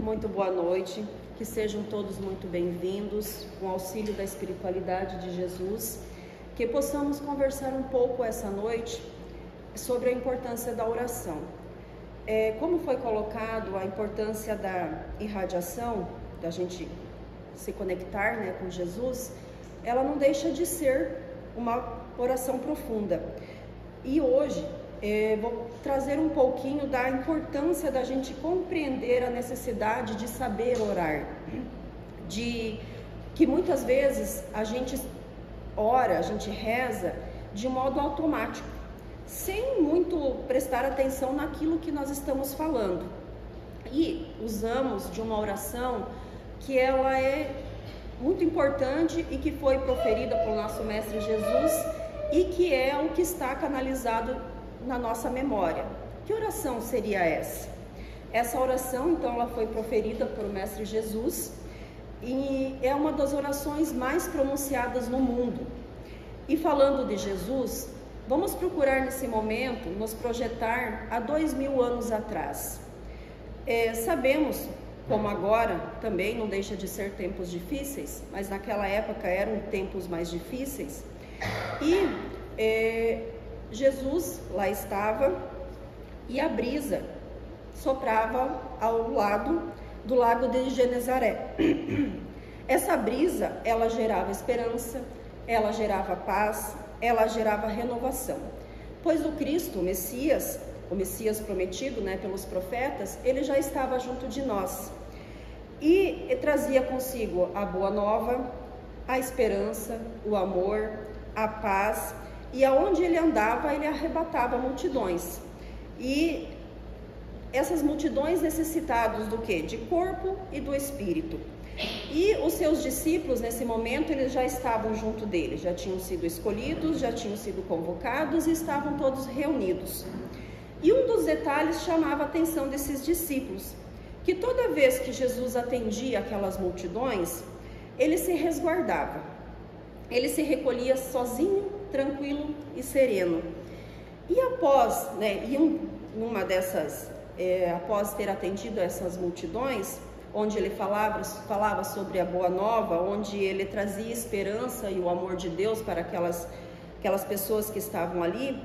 Muito boa noite, que sejam todos muito bem-vindos, com o auxílio da espiritualidade de Jesus, que possamos conversar um pouco essa noite sobre a importância da oração. Como foi colocado a importância da irradiação, da gente se conectar, com Jesus, ela não deixa de ser uma oração profunda. E hoje vou trazer um pouquinho da importância da gente compreender a necessidade de saber orar, de que muitas vezes a gente ora, a gente reza de modo automático, sem muito prestar atenção naquilo que nós estamos falando, e usamos de uma oração que ela é muito importante e que foi proferida pelo nosso Mestre Jesus e que é o que está canalizado na nossa memória. Que oração seria essa? Essa oração, então, ela foi proferida pelo Mestre Jesus e é uma das orações mais pronunciadas no mundo. E falando de Jesus, vamos procurar nesse momento nos projetar há 2000 anos atrás. Sabemos, como agora também não deixa de ser tempos difíceis, mas naquela época eram tempos mais difíceis, e Jesus lá estava e a brisa soprava do lago de Genezaré. Essa brisa, ela gerava esperança, ela gerava paz, ela gerava renovação, pois o Cristo, o Messias prometido, pelos profetas, ele já estava junto de nós e trazia consigo a boa nova, a esperança, o amor, a paz, e aonde ele andava, ele arrebatava multidões. E essas multidões necessitadas do quê? De corpo e do espírito. E os seus discípulos, nesse momento, eles já estavam junto dele, já tinham sido escolhidos, já tinham sido convocados e estavam todos reunidos. E um dos detalhes chamava a atenção desses discípulos, que toda vez que Jesus atendia aquelas multidões, ele se resguardava, ele se recolhia sozinho, tranquilo e sereno. E após, após ter atendido essas multidões, onde ele falava sobre a boa nova, onde ele trazia esperança e o amor de Deus para aquelas pessoas que estavam ali,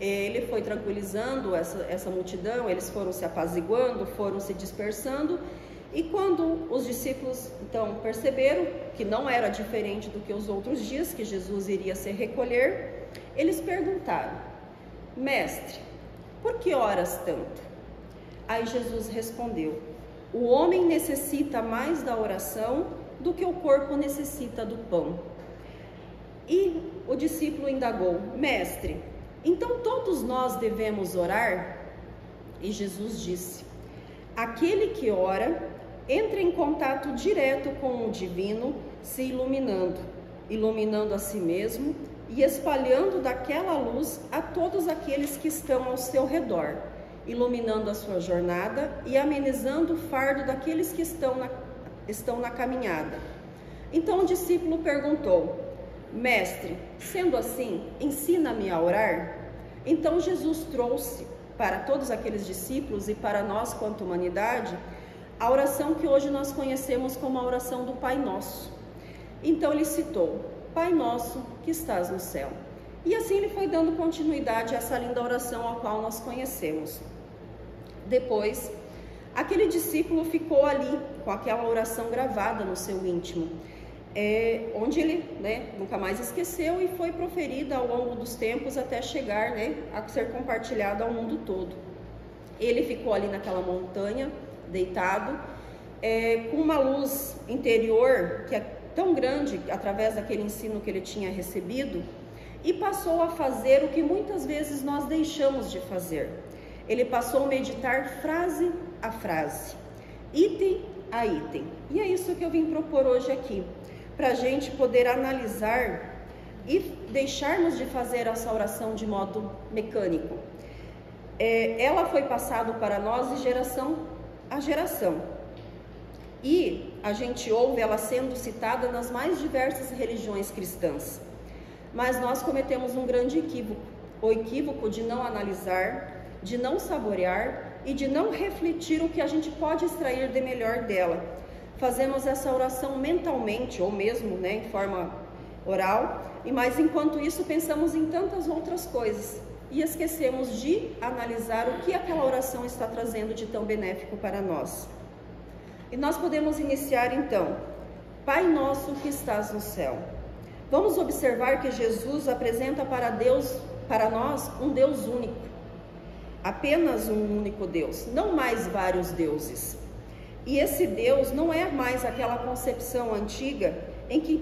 ele foi tranquilizando essa multidão, eles foram se apaziguando, foram se dispersando, e quando os discípulos então perceberam que não era diferente do que os outros dias, que Jesus iria se recolher, eles perguntaram: Mestre, por que oras tanto? Aí Jesus respondeu: o homem necessita mais da oração do que o corpo necessita do pão. E o discípulo indagou: Mestre, então todos nós devemos orar? E Jesus disse: aquele que ora entra em contato direto com o divino, se iluminando a si mesmo e espalhando daquela luz a todos aqueles que estão ao seu redor, iluminando a sua jornada e amenizando o fardo daqueles que estão na caminhada. Então o discípulo perguntou: Mestre, sendo assim, ensina-me a orar? Então Jesus trouxe para todos aqueles discípulos e para nós quanto humanidade a oração que hoje nós conhecemos como a oração do Pai Nosso. Então ele citou: Pai Nosso que estás no céu. E assim ele foi dando continuidade a essa linda oração a qual nós conhecemos. Depois, aquele discípulo ficou ali com aquela oração gravada no seu íntimo, onde ele nunca mais esqueceu e foi proferida ao longo dos tempos até chegar a ser compartilhada ao mundo todo. Ele ficou ali naquela montanha, deitado, com uma luz interior que é tão grande através daquele ensino que ele tinha recebido, e passou a fazer o que muitas vezes nós deixamos de fazer. Ele passou a meditar frase a frase, item a item. E é isso que eu vim propor hoje aqui, para a gente poder analisar e deixarmos de fazer essa oração de modo mecânico. Ela foi passada para nós de geração a geração, e a gente ouve ela sendo citada nas mais diversas religiões cristãs. Mas nós cometemos um grande equívoco, o equívoco de não analisar, de não saborear e de não refletir o que a gente pode extrair de melhor dela. Fazemos essa oração mentalmente, ou mesmo, em forma oral, mas enquanto isso pensamos em tantas outras coisas e esquecemos de analisar o que aquela oração está trazendo de tão benéfico para nós. E nós podemos iniciar então: Pai nosso que estás no céu. Vamos observar que Jesus apresenta para nós um Deus único, apenas um único Deus, não mais vários deuses. E esse Deus não é mais aquela concepção antiga em que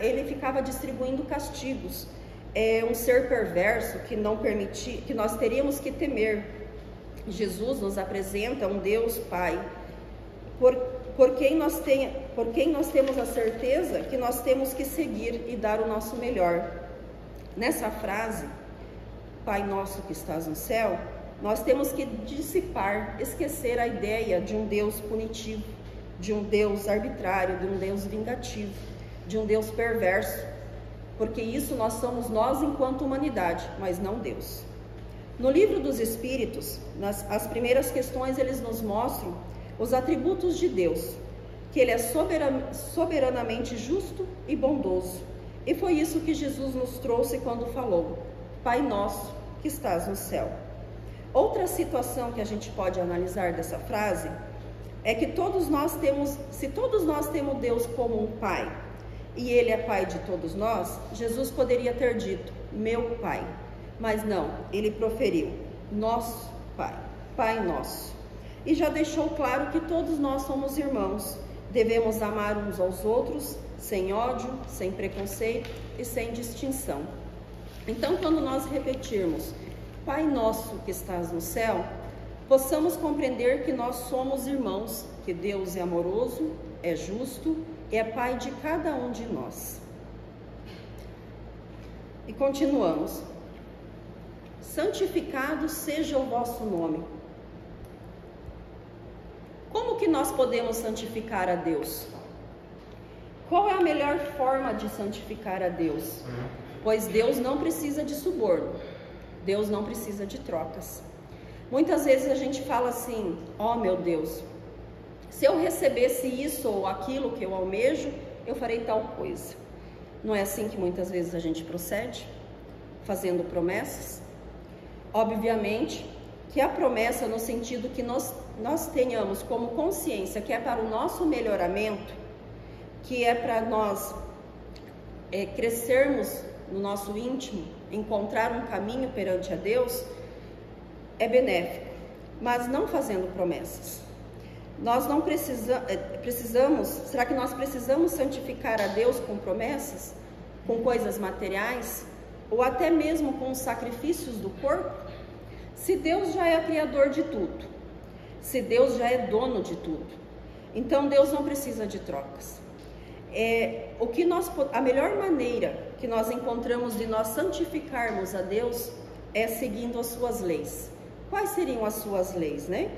ele ficava distribuindo castigos, um ser perverso que não permitia, que nós teríamos que temer. Jesus nos apresenta um Deus Pai, por quem nós temos a certeza que nós temos que seguir e dar o nosso melhor. Nessa frase, Pai nosso que estás no céu, nós temos que esquecer a ideia de um Deus punitivo, de um Deus arbitrário, de um Deus vingativo, de um Deus perverso, porque isso nós somos nós enquanto humanidade, mas não Deus. No livro dos Espíritos, as primeiras questões, eles nos mostram os atributos de Deus, que Ele é soberanamente justo e bondoso. E foi isso que Jesus nos trouxe quando falou: Pai nosso que estás no céu. Outra situação que a gente pode analisar dessa frase é que se todos nós temos Deus como um Pai, e Ele é Pai de todos nós, Jesus poderia ter dito, meu Pai, mas não, Ele proferiu, nosso Pai, Pai nosso, e já deixou claro que todos nós somos irmãos, devemos amar uns aos outros, sem ódio, sem preconceito e sem distinção. Então, quando nós repetirmos, Pai nosso que estás no céu, possamos compreender que nós somos irmãos, que Deus é amoroso, é justo, é Pai de cada um de nós. E continuamos. Santificado seja o vosso nome. Como que nós podemos santificar a Deus? Qual é a melhor forma de santificar a Deus? Pois Deus não precisa de suborno. Deus não precisa de trocas. Muitas vezes a gente fala assim, meu Deus, se eu recebesse isso ou aquilo que eu almejo, eu farei tal coisa. Não é assim que muitas vezes a gente procede, fazendo promessas? Obviamente que a promessa, no sentido que nós tenhamos como consciência que é para o nosso melhoramento, que é para nós crescermos no nosso íntimo, encontrar um caminho perante a Deus, é benéfico, mas não fazendo promessas. Nós não precisamos, será que nós precisamos santificar a Deus com promessas, com coisas materiais, ou até mesmo com os sacrifícios do corpo? Se Deus já é criador de tudo, se Deus já é dono de tudo, então Deus não precisa de trocas. A melhor maneira que nós encontramos de nós santificarmos a Deus é seguindo as suas leis. Quais seriam as suas leis, né?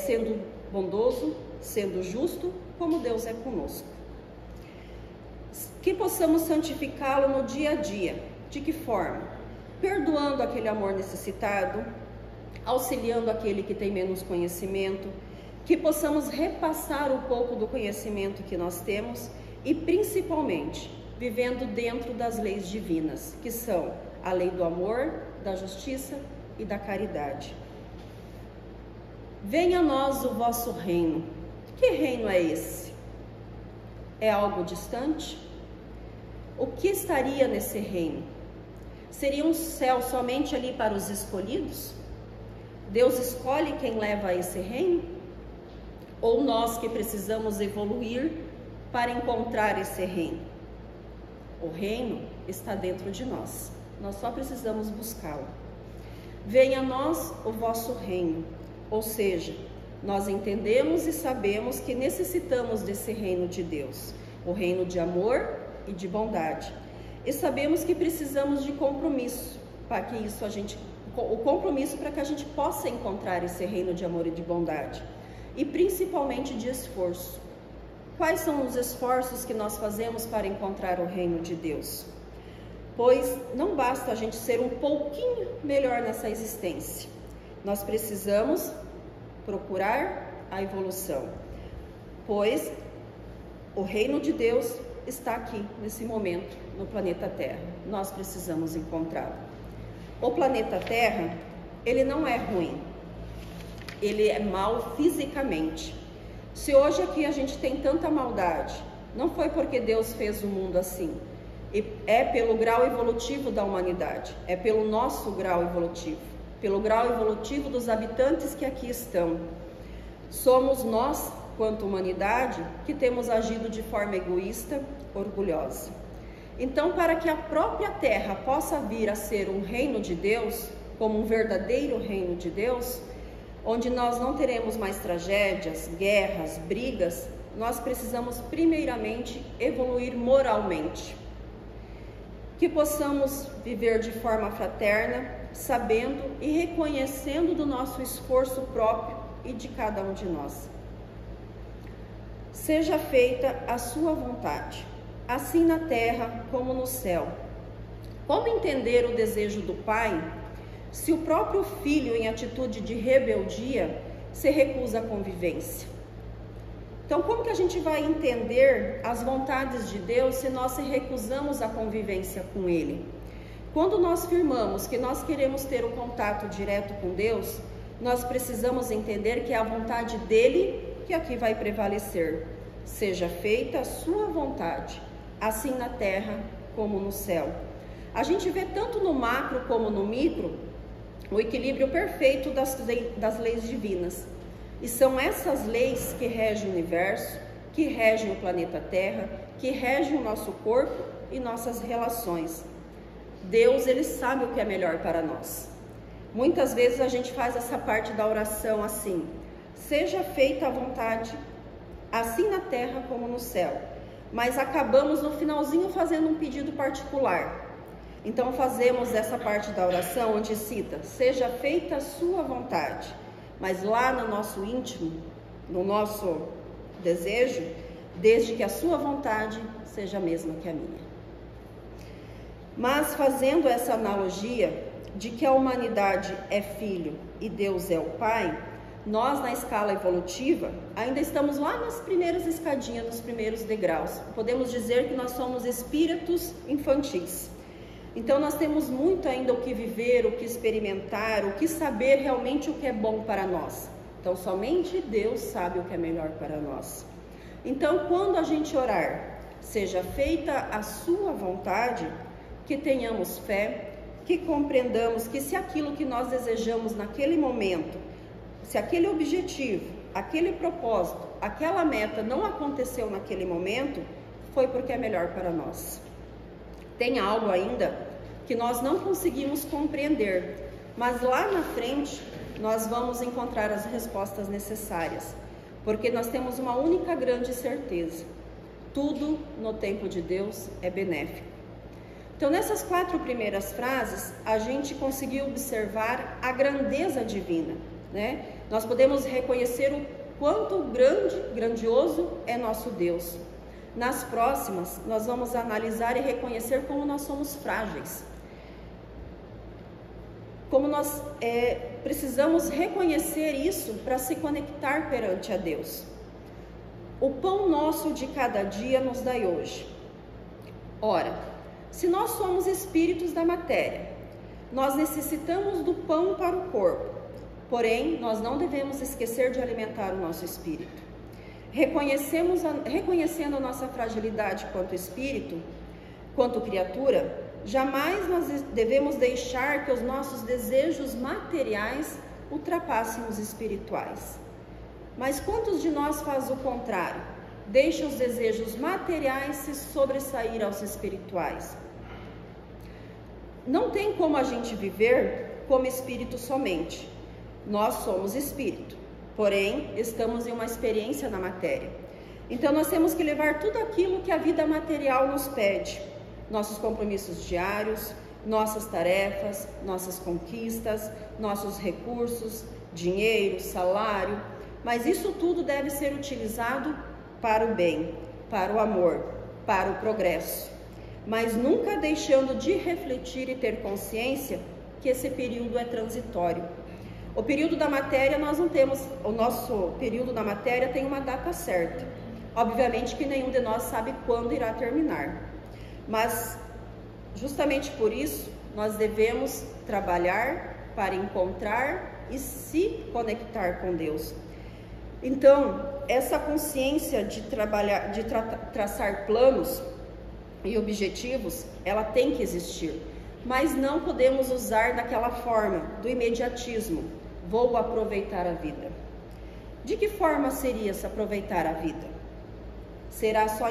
Sendo bondoso, sendo justo, como Deus é conosco. Que possamos santificá-lo no dia a dia. De que forma? Perdoando aquele amor necessitado, auxiliando aquele que tem menos conhecimento, que possamos repassar um pouco do conhecimento que nós temos e principalmente vivendo dentro das leis divinas, que são a lei do amor, da justiça e da caridade. Venha a nós o vosso reino. Que reino é esse? É algo distante? O que estaria nesse reino? Seria um céu somente ali para os escolhidos? Deus escolhe quem leva a esse reino? Ou nós que precisamos evoluir para encontrar esse reino? O reino está dentro de nós. Nós só precisamos buscá-lo. Venha a nós o vosso reino. Ou seja, nós entendemos e sabemos que necessitamos desse reino de Deus, o reino de amor e de bondade. E sabemos que precisamos de compromisso, para que o compromisso para que a gente possa encontrar esse reino de amor e de bondade. E principalmente de esforço. Quais são os esforços que nós fazemos para encontrar o reino de Deus? Pois não basta a gente ser um pouquinho melhor nessa existência. Nós precisamos procurar a evolução, pois o reino de Deus está aqui, nesse momento, no planeta Terra. Nós precisamos encontrá-lo. O planeta Terra, ele não é ruim, ele é mau fisicamente. Se hoje aqui a gente tem tanta maldade, não foi porque Deus fez o mundo assim. É pelo grau evolutivo da humanidade, é pelo nosso grau evolutivo, pelo grau evolutivo dos habitantes que aqui estão. Somos nós, quanto humanidade, que temos agido de forma egoísta, orgulhosa. Então, para que a própria Terra possa vir a ser um reino de Deus, como um verdadeiro reino de Deus, onde nós não teremos mais tragédias, guerras, brigas, nós precisamos primeiramente evoluir moralmente. Que possamos viver de forma fraterna, sabendo e reconhecendo do nosso esforço próprio e de cada um de nós. Seja feita a sua vontade, assim na terra como no céu. Como entender o desejo do Pai, se o próprio filho, em atitude de rebeldia, se recusa à convivência? Então, como que a gente vai entender as vontades de Deus se nós se recusamos à convivência com Ele? Quando nós afirmamos que nós queremos ter um contato direto com Deus, nós precisamos entender que é a vontade dEle que aqui vai prevalecer. Seja feita a sua vontade, assim na terra como no céu. A gente vê tanto no macro como no micro o equilíbrio perfeito das leis divinas. E são essas leis que regem o universo, que regem o planeta Terra, que regem o nosso corpo e nossas relações. Deus, Ele sabe o que é melhor para nós. Muitas vezes a gente faz essa parte da oração assim: seja feita a vontade, assim na terra como no céu. Mas acabamos no finalzinho fazendo um pedido particular. Então fazemos essa parte da oração onde cita: seja feita a sua vontade. Mas lá no nosso íntimo, no nosso desejo, desde que a sua vontade seja a mesma que a minha. Mas fazendo essa analogia de que a humanidade é filho e Deus é o Pai, nós na escala evolutiva ainda estamos lá nas primeiras escadinhas, nos primeiros degraus. Podemos dizer que nós somos espíritos infantis. Então nós temos muito ainda o que viver, o que experimentar, o que saber realmente o que é bom para nós. Então somente Deus sabe o que é melhor para nós. Então quando a gente orar, seja feita a sua vontade, que tenhamos fé, que compreendamos que se aquilo que nós desejamos naquele momento, se aquele objetivo, aquele propósito, aquela meta não aconteceu naquele momento, foi porque é melhor para nós. Tem algo ainda que nós não conseguimos compreender, mas lá na frente nós vamos encontrar as respostas necessárias, porque nós temos uma única grande certeza: tudo no tempo de Deus é benéfico. Então nessas 4 primeiras frases a gente conseguiu observar a grandeza divina, né? Nós podemos reconhecer o quanto grandioso é nosso Deus. Nas próximas, nós vamos analisar e reconhecer como nós somos frágeis. Como nós precisamos reconhecer isso para se conectar perante a Deus. O pão nosso de cada dia nos dai hoje. Ora, se nós somos espíritos da matéria, nós necessitamos do pão para o corpo. Porém, nós não devemos esquecer de alimentar o nosso espírito. Reconhecendo a nossa fragilidade quanto espírito, quanto criatura, jamais nós devemos deixar que os nossos desejos materiais ultrapassem os espirituais. Mas quantos de nós faz o contrário? Deixa os desejos materiais se sobressair aos espirituais. Não tem como a gente viver como espírito somente. Nós somos espírito. Porém, estamos em uma experiência na matéria. Então, nós temos que levar tudo aquilo que a vida material nos pede. Nossos compromissos diários, nossas tarefas, nossas conquistas, nossos recursos, dinheiro, salário. Mas isso tudo deve ser utilizado para o bem, para o amor, para o progresso. Mas nunca deixando de refletir e ter consciência que esse período é transitório. O período da matéria, nós não temos, o nosso período da matéria tem uma data certa. Obviamente que nenhum de nós sabe quando irá terminar. Mas, justamente por isso, nós devemos trabalhar para encontrar e se conectar com Deus. Então, essa consciência de trabalhar, de traçar planos e objetivos, ela tem que existir. Mas não podemos usar daquela forma, do imediatismo. Vou aproveitar a vida. De que forma seria se aproveitar a vida? Será só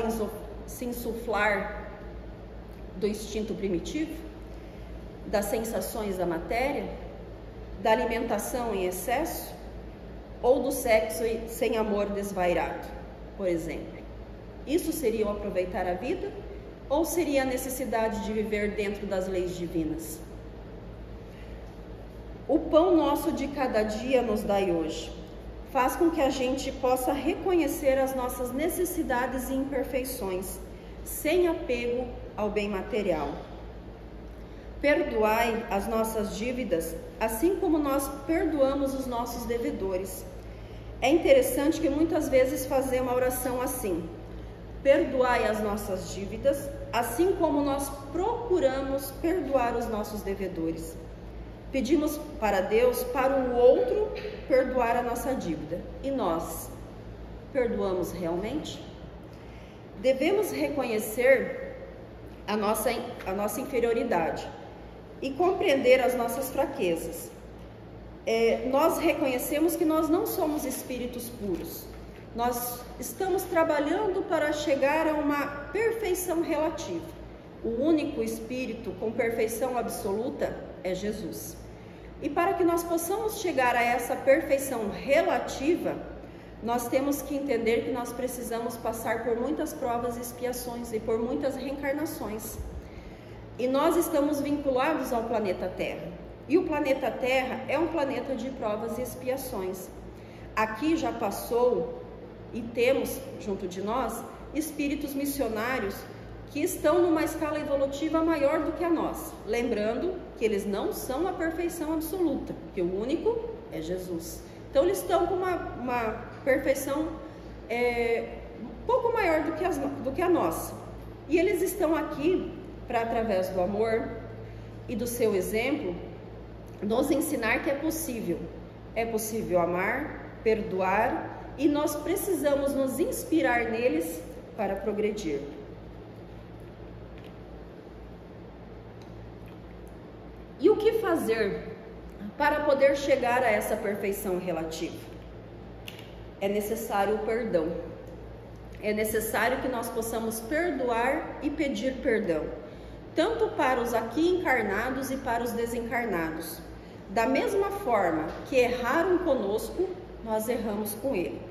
se insuflar do instinto primitivo? Das sensações da matéria? Da alimentação em excesso? Ou do sexo sem amor desvairado, por exemplo? Isso seria o aproveitar a vida? Ou seria a necessidade de viver dentro das leis divinas? O pão nosso de cada dia nos dai hoje. Faz com que a gente possa reconhecer as nossas necessidades e imperfeições, sem apego ao bem material. Perdoai as nossas dívidas, assim como nós perdoamos os nossos devedores. É interessante que muitas vezes fazemos uma oração assim: perdoai as nossas dívidas, assim como nós procuramos perdoar os nossos devedores. Pedimos para Deus, para o outro, perdoar a nossa dívida. E nós, perdoamos realmente? Devemos reconhecer a nossa inferioridade e compreender as nossas fraquezas. Nós reconhecemos que nós não somos espíritos puros. Nós estamos trabalhando para chegar a uma perfeição relativa. O único espírito com perfeição absoluta é Jesus. E para que nós possamos chegar a essa perfeição relativa, nós temos que entender que nós precisamos passar por muitas provas e expiações e por muitas reencarnações. E nós estamos vinculados ao planeta Terra. E o planeta Terra é um planeta de provas e expiações. Aqui já passou e temos junto de nós espíritos missionários que estão numa escala evolutiva maior do que a nossa. Lembrando que eles não são a perfeição absoluta, que o único é Jesus. Então eles estão com uma perfeição um pouco maior do que a nossa. E eles estão aqui para, através do amor e do seu exemplo, nos ensinar que é possível. É possível amar, perdoar, e nós precisamos nos inspirar neles para progredir. E o que fazer para poder chegar a essa perfeição relativa? É necessário o perdão. É necessário que nós possamos perdoar e pedir perdão, tanto para os aqui encarnados e para os desencarnados. Da mesma forma que erraram conosco, nós erramos com ele.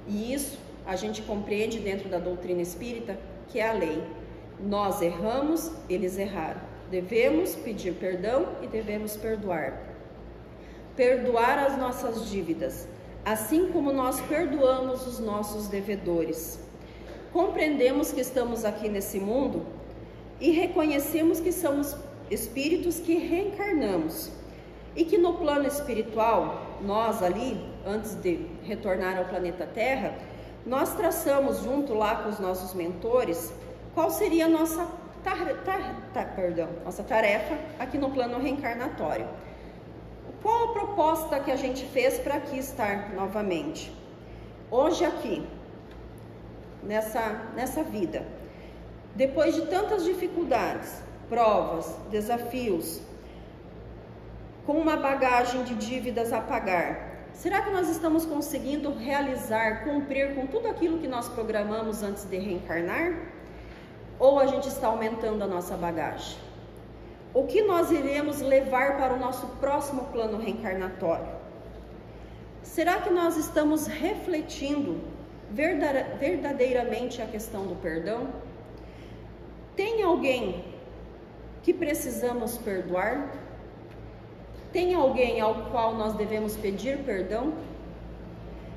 E isso a gente compreende dentro da doutrina espírita, que é a lei. Nós erramos, eles erraram. Devemos pedir perdão e devemos perdoar. Perdoar as nossas dívidas, assim como nós perdoamos os nossos devedores. Compreendemos que estamos aqui nesse mundo e reconhecemos que somos espíritos que reencarnamos. E que no plano espiritual, nós ali, antes de retornar ao planeta Terra, nós traçamos junto lá com os nossos mentores qual seria a nossa tarefa aqui no plano reencarnatório. Qual a proposta que a gente fez para aqui estar novamente? Hoje aqui, nessa vida, depois de tantas dificuldades, provas, desafios, com uma bagagem de dívidas a pagar, será que nós estamos conseguindo realizar, cumprir com tudo aquilo que nós programamos antes de reencarnar? Ou a gente está aumentando a nossa bagagem? O que nós iremos levar para o nosso próximo plano reencarnatório? Será que nós estamos refletindo verdadeiramente a questão do perdão? Tem alguém que precisamos perdoar? Tem alguém ao qual nós devemos pedir perdão?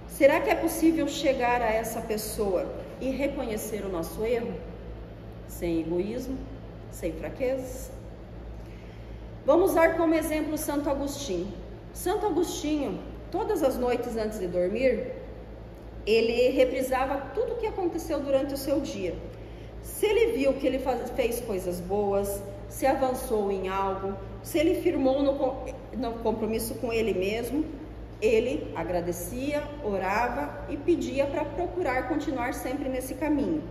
Será que é possível chegar a essa pessoa e reconhecer o nosso erro? Sem egoísmo, sem fraquezas? Vamos usar como exemplo Santo Agostinho. Santo Agostinho, todas as noites antes de dormir, ele reprisava tudo o que aconteceu durante o seu dia. Se ele viu que ele fez coisas boas, se avançou em algo, se ele firmou no compromisso com ele mesmo, ele agradecia, orava e pedia para procurar continuar sempre nesse caminho.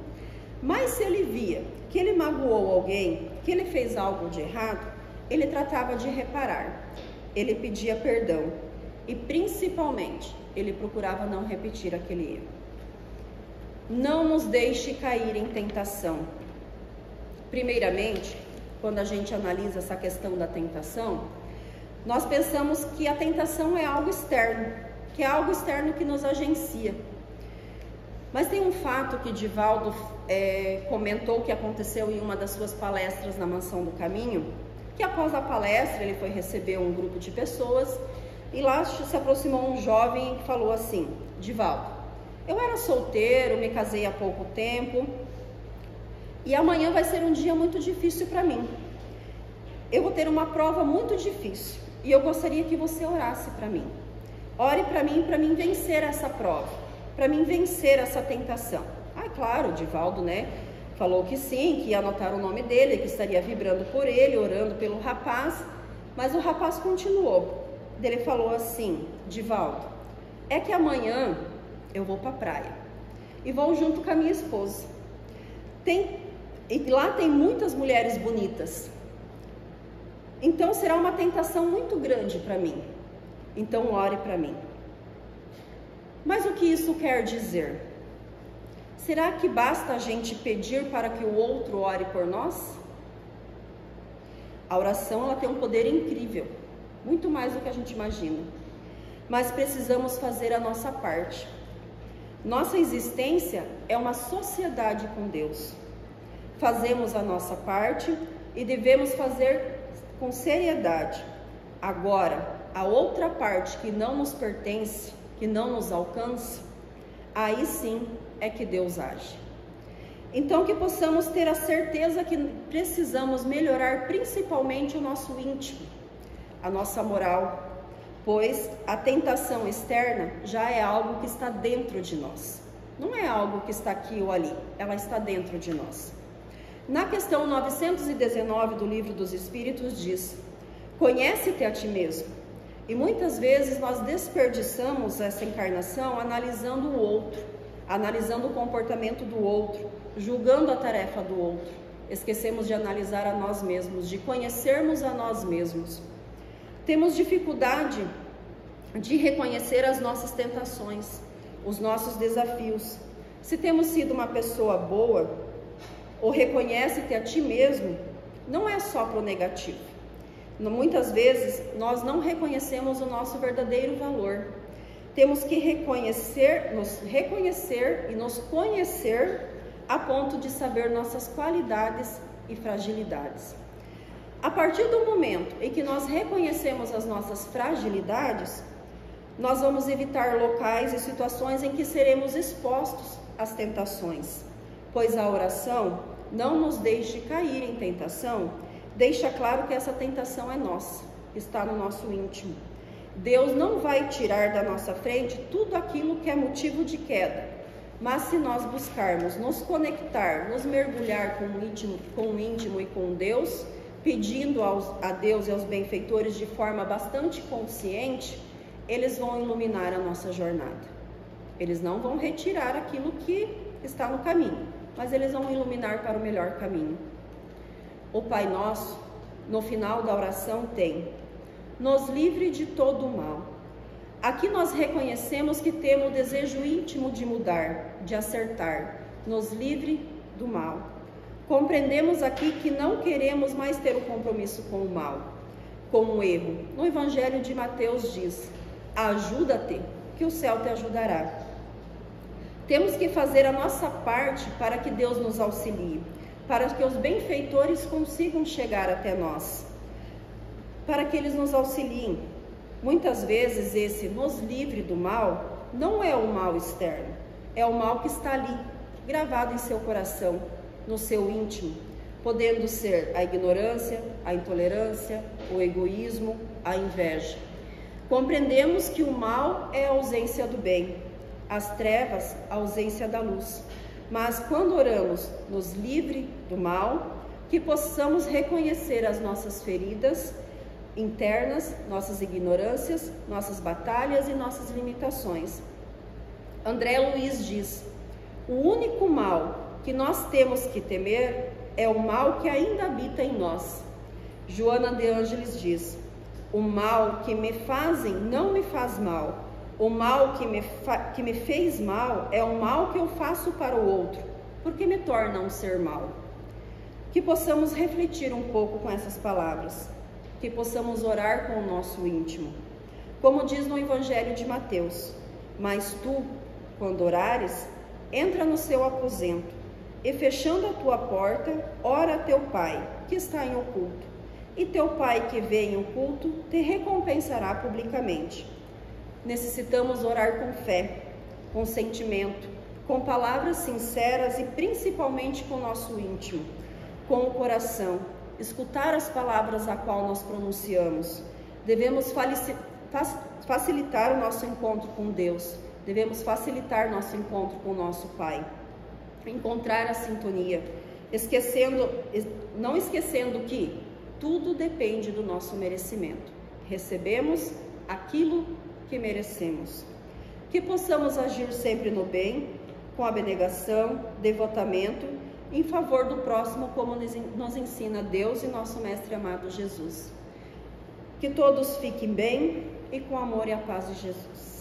Mas se ele via que ele magoou alguém, que ele fez algo de errado, ele tratava de reparar, ele pedia perdão e principalmente ele procurava não repetir aquele erro. Não nos deixe cair em tentação. Primeiramente, quando a gente analisa essa questão da tentação, nós pensamos que a tentação é algo externo, que é algo externo que nos agencia. Mas tem um fato que Divaldo comentou que aconteceu em uma das suas palestras na Mansão do Caminho, que após a palestra ele foi receber um grupo de pessoas e lá se aproximou um jovem e falou assim: Divaldo, eu era solteiro, me casei há pouco tempo e amanhã vai ser um dia muito difícil para mim. Eu vou ter uma prova muito difícil e eu gostaria que você orasse para mim. Ore para mim vencer essa prova, para mim vencer essa tentação. Ah, claro, Divaldo, falou que sim, que ia anotar o nome dele, que estaria vibrando por ele, orando pelo rapaz, mas o rapaz continuou. Ele falou assim: Divaldo, é que amanhã eu vou para a praia e vou junto com a minha esposa. E lá tem muitas mulheres bonitas. Então será uma tentação muito grande para mim. Então ore para mim. Mas o que isso quer dizer? Será que basta a gente pedir para que o outro ore por nós? A oração ela tem um poder incrível, muito mais do que a gente imagina. Mas precisamos fazer a nossa parte. Nossa existência é uma sociedade com Deus. Fazemos a nossa parte e devemos fazer com seriedade. Agora, a outra parte que não nos pertence, que não nos alcança, aí sim é que Deus age. Então que possamos ter a certeza que precisamos melhorar principalmente o nosso íntimo, a nossa moral, pois a tentação externa já é algo que está dentro de nós. Não é algo que está aqui ou ali, ela está dentro de nós. Na questão 919 do Livro dos Espíritos diz: conhece-te a ti mesmo. E muitas vezes nós desperdiçamos essa encarnação analisando o outro, analisando o comportamento do outro, julgando a tarefa do outro. Esquecemos de analisar a nós mesmos, de conhecermos a nós mesmos. Temos dificuldade de reconhecer as nossas tentações, os nossos desafios. Se temos sido uma pessoa boa, ou reconhece-te a ti mesmo, não é só para o negativo. Muitas vezes nós não reconhecemos o nosso verdadeiro valor. Temos que nos reconhecer e nos conhecer a ponto de saber nossas qualidades e fragilidades. A partir do momento em que nós reconhecemos as nossas fragilidades, nós vamos evitar locais e situações em que seremos expostos às tentações, pois a oração não nos deixe cair em tentação, deixa claro que essa tentação é nossa, está no nosso íntimo. Deus não vai tirar da nossa frente tudo aquilo que é motivo de queda, mas se nós buscarmos nos conectar, nos mergulhar com o íntimo e com Deus, pedindo a Deus e aos benfeitores de forma bastante consciente, eles vão iluminar a nossa jornada. Eles não vão retirar aquilo que está no caminho, mas eles vão iluminar para o melhor caminho. O Pai Nosso, no final da oração tem: nos livre de todo o mal. Aqui nós reconhecemos que temos o desejo íntimo de mudar, de acertar. Nos livre do mal. Compreendemos aqui que não queremos mais ter o compromisso com o mal, com o erro. No Evangelho de Mateus diz: ajuda-te, que o céu te ajudará. Temos que fazer a nossa parte para que Deus nos auxilie, para que os benfeitores consigam chegar até nós, para que eles nos auxiliem. Muitas vezes esse nos livre do mal não é o mal externo, é o mal que está ali, gravado em seu coração, no seu íntimo, podendo ser a ignorância, a intolerância, o egoísmo, a inveja. Compreendemos que o mal é a ausência do bem, as trevas a ausência da luz. Mas quando oramos, nos livre do mal, que possamos reconhecer as nossas feridas internas, nossas ignorâncias, nossas batalhas e nossas limitações. André Luiz diz: o único mal que nós temos que temer é o mal que ainda habita em nós. Joana de Ângeles diz: o mal que me fazem não me faz mal. O mal que me fez mal é o mal que eu faço para o outro, porque me torna um ser mau. Que possamos refletir um pouco com essas palavras, que possamos orar com o nosso íntimo. Como diz no Evangelho de Mateus: mas tu, quando orares, entra no seu aposento, e fechando a tua porta, ora a teu Pai, que está em oculto. E teu Pai que vê em oculto, te recompensará publicamente. Necessitamos orar com fé, com sentimento, com palavras sinceras e principalmente com o nosso íntimo, com o coração, escutar as palavras a qual nós pronunciamos. Devemos facilitar o nosso encontro com Deus, devemos facilitar nosso encontro com o nosso Pai, encontrar a sintonia, não esquecendo que tudo depende do nosso merecimento. Recebemos aquilo que merecemos. Que possamos agir sempre no bem, com abnegação, devotamento, em favor do próximo, como nos ensina Deus e nosso Mestre amado Jesus. Que todos fiquem bem e com amor e a paz de Jesus.